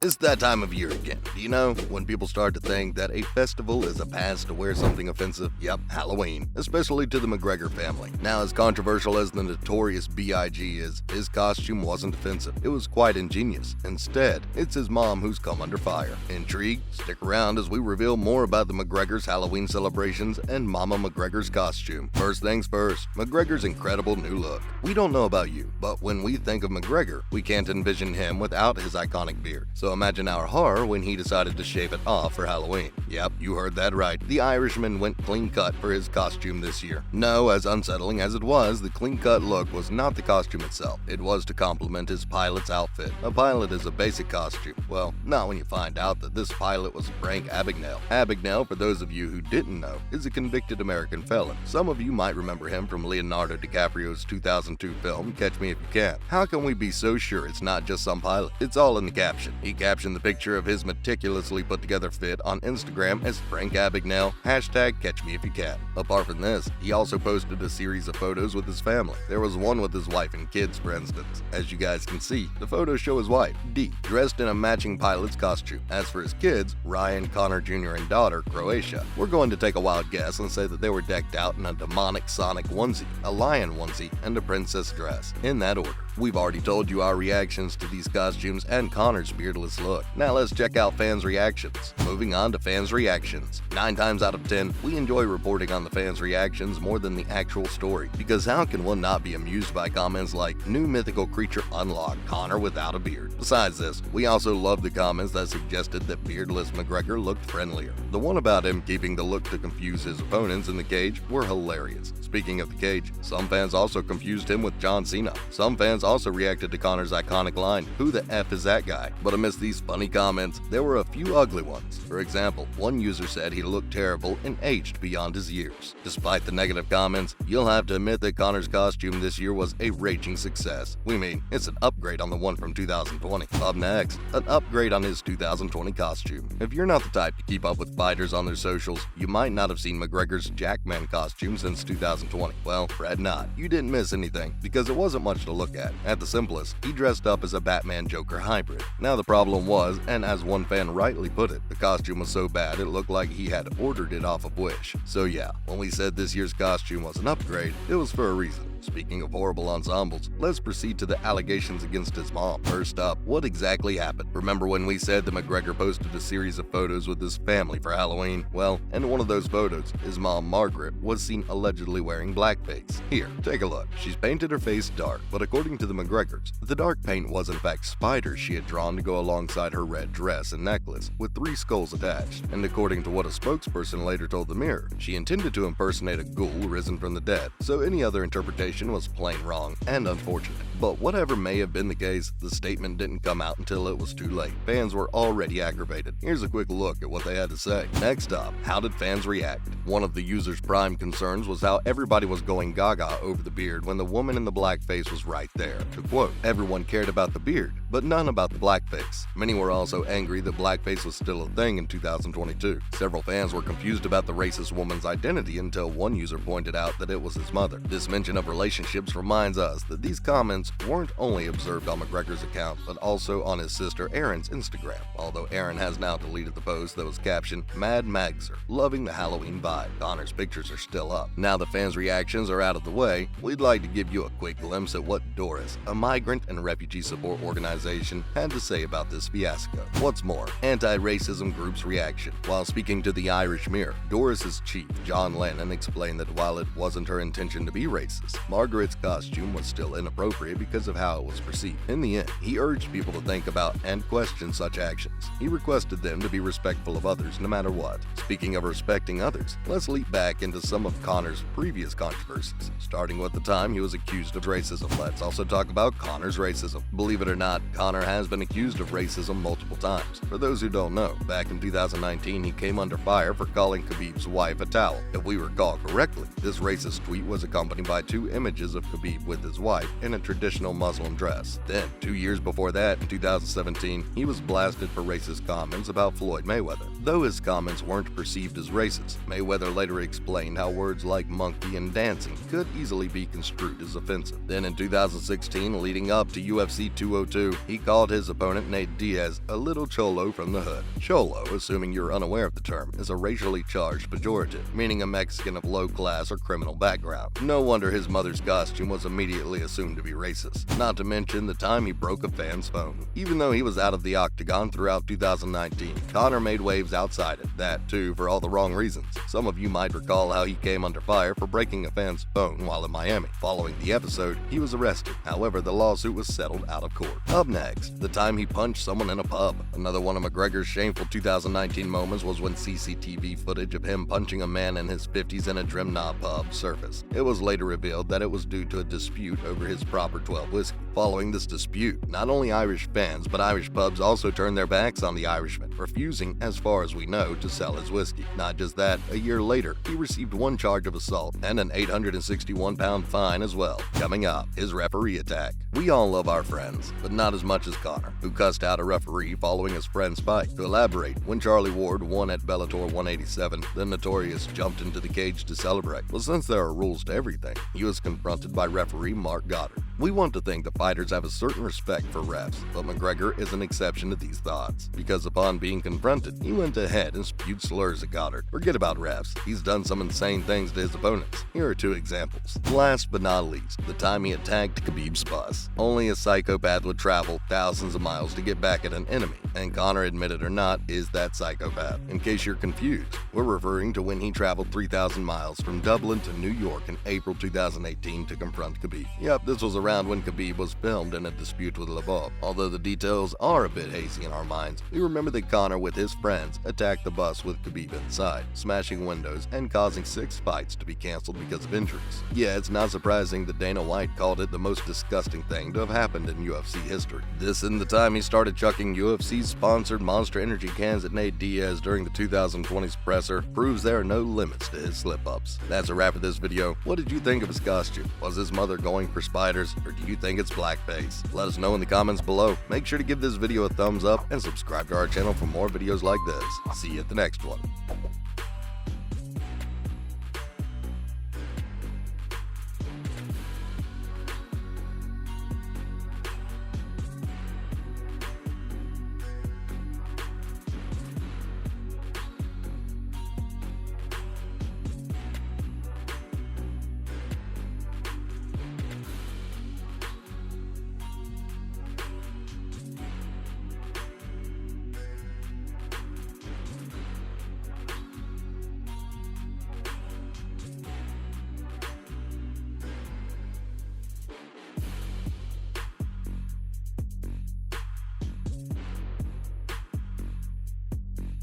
It's that time of year again. Do you know, when people start to think that a festival is a pass to wear something offensive? Yep, Halloween, especially to the McGregor family. Now, as controversial as the Notorious B.I.G. is, his costume wasn't offensive. It was quite ingenious. Instead, it's his mom who's come under fire. Intrigued? Stick around as we reveal more about the McGregor's Halloween celebrations and Mama McGregor's costume. First things first, McGregor's incredible new look. We don't know about you, but when we think of McGregor, we can't envision him without his iconic beard. So imagine our horror when he decided to shave it off for Halloween. Yep, you heard that right. The Irishman went clean cut for his costume this year. No, as unsettling as it was, the clean cut look was not the costume itself. It was to complement his pilot's outfit. A pilot is a basic costume. Well, not when you find out that this pilot was Frank Abagnale. Abagnale, for those of you who didn't know, is a convicted American felon. Some of you might remember him from Leonardo DiCaprio's 2002 film, Catch Me If You Can. How can we be so sure it's not just some pilot? It's all in the caption. He captioned the picture of his meticulously put together fit on Instagram as Frank Abagnale, #CatchMeIfYouCan. Apart from this, he also posted a series of photos with his family. There was one with his wife and kids, for instance. As you guys can see, the photos show his wife, Dee, dressed in a matching pilot's costume. As for his kids, Ryan, Connor Jr. and daughter, Croatia, we're going to take a wild guess and say that they were decked out in a demonic Sonic onesie, a lion onesie, and a princess dress. In that order. We've already told you our reactions to these costumes and Connor's beardless look. Now let's check out fans' reactions. Moving on to fans' reactions. 9 times out of 10, we enjoy reporting on the fans' reactions more than the actual story, because how can one not be amused by comments like, "New mythical creature unlocked, Connor without a beard." Besides this, we also love the comments that suggested that beardless McGregor looked friendlier. The one about him keeping the look to confuse his opponents in the cage were hilarious. Speaking of the cage, some fans also confused him with John Cena. Some fans also reacted to Connor's iconic line, "Who the F is that guy?" But amidst these funny comments, there were a few ugly ones. For example, one user said he looked terrible and aged beyond his years. Despite the negative comments, you'll have to admit that Connor's costume this year was a raging success. We mean, it's an upgrade on the one from 2020. Up next, an upgrade on his 2020 costume. If you're not the type to keep up with fighters on their socials, you might not have seen McGregor's Jackman costume since 2020. Well, fret not. You didn't miss anything, because it wasn't much to look at. At the simplest, he dressed up as a Batman-Joker hybrid. Now the problem was, and as one fan rightly put it, the costume was so bad it looked like he had ordered it off of Wish. So yeah, when we said this year's costume was an upgrade, it was for a reason. Speaking of horrible ensembles, let's proceed to the allegations against his mom. First up, what exactly happened? Remember when we said that McGregor posted a series of photos with his family for Halloween? Well, in one of those photos, his mom, Margaret, was seen allegedly wearing blackface. Here, take a look. She's painted her face dark, but according to the McGregors, the dark paint was in fact spiders she had drawn to go alongside her red dress and necklace, with 3 skulls attached. And according to what a spokesperson later told the Mirror, she intended to impersonate a ghoul risen from the dead, so any other interpretation was plain wrong and unfortunate. But whatever may have been the case, the statement didn't come out until it was too late. Fans were already aggravated. Here's a quick look at what they had to say. Next up, how did fans react? One of the users' prime concerns was how everybody was going gaga over the beard when the woman in the blackface was right there. To quote, "Everyone cared about the beard, but none about the blackface." Many were also angry that blackface was still a thing in 2022. Several fans were confused about the racist woman's identity until one user pointed out that it was his mother. This mention of relationships reminds us that these comments weren't only observed on McGregor's account, but also on his sister Erin's Instagram, although Erin has now deleted the post that was captioned, "Mad Magzer, loving the Halloween vibe." Connor's pictures are still up. Now the fans' reactions are out of the way, we'd like to give you a quick glimpse at what Doris, a migrant and refugee support organization, had to say about this fiasco. What's more, anti-racism group's reaction. While speaking to the Irish Mirror, Doris's chief, John Lennon, explained that while it wasn't her intention to be racist, Margaret's costume was still inappropriate because of how it was perceived. In the end, he urged people to think about and question such actions. He requested them to be respectful of others no matter what. Speaking of respecting others, let's leap back into some of Connor's previous controversies, starting with the time he was accused of racism. Let's also talk about Connor's racism. Believe it or not, Conor has been accused of racism multiple times. For those who don't know, back in 2019, he came under fire for calling Khabib's wife a towel. If we recall correctly, this racist tweet was accompanied by 2 images of Khabib with his wife in a traditional Muslim dress. Then, 2 years before that, in 2017, he was blasted for racist comments about Floyd Mayweather. Though his comments weren't perceived as racist, Mayweather later explained how words like monkey and dancing could easily be construed as offensive. Then in 2016, leading up to UFC 202, he called his opponent Nate Diaz a little cholo from the hood. Cholo, assuming you're unaware of the term, is a racially charged pejorative, meaning a Mexican of low class or criminal background. No wonder his mother's costume was immediately assumed to be racist, not to mention the time he broke a fan's phone. Even though he was out of the octagon throughout 2019, Conor made waves outside it, that too for all the wrong reasons. Some of you might recall how he came under fire for breaking a fan's phone while in Miami. Following the episode, he was arrested. However, the lawsuit was settled out of court. Up next, the time he punched someone in a pub. Another one of McGregor's shameful 2019 moments was when CCTV footage of him punching a man in his 50s in a Drimnagh pub surfaced. It was later revealed that it was due to a dispute over his proper 12 whiskey. Following this dispute, not only Irish fans but Irish pubs also turned their backs on the Irishman, refusing, as far as we know, to sell his whiskey. Not just that, a year later, he received one charge of assault and an £861 fine as well. Coming up, his referee attack. We all love our friends, but not as much as Conor, who cussed out a referee following his friend's fight. To elaborate, when Charlie Ward won at Bellator 187, the Notorious jumped into the cage to celebrate. Well, since there are rules to everything, he was confronted by referee Mark Goddard. We want to think the fighters have a certain respect for refs, but McGregor is an exception to these thoughts, because upon being confronted, he went ahead and spewed slurs at Goddard. Forget about refs, he's done some insane things to his opponents. Here are two examples. Last but not least, the time he attacked Khabib's bus. Only a psychopath would travel thousands of miles to get back at an enemy, and Conor, admit it or not, is that psychopath. In case you're confused, we're referring to when he traveled 3,000 miles from Dublin to New York in April 2018 to confront Khabib. Yep, this was around when Khabib was filmed in a dispute with Lvov. Although the details are a bit hazy in our minds, we remember that Conor with his friends attacked the bus with Khabib inside, smashing windows and causing 6 fights to be cancelled because of injuries. Yeah, it's not surprising that Dana White called it the most disgusting thing to have happened in UFC history. This and the time he started chucking UFC-sponsored Monster Energy cans at Nate Diaz during the 2020's presser proves there are no limits to his slip-ups. That's a wrap for this video. What did you think of his costume? Was his mother going for spiders, or do you think it's blackface? Let us know in the comments below. Make sure to give this video a thumbs up and subscribe to our channel for more videos like this. See you at the next one.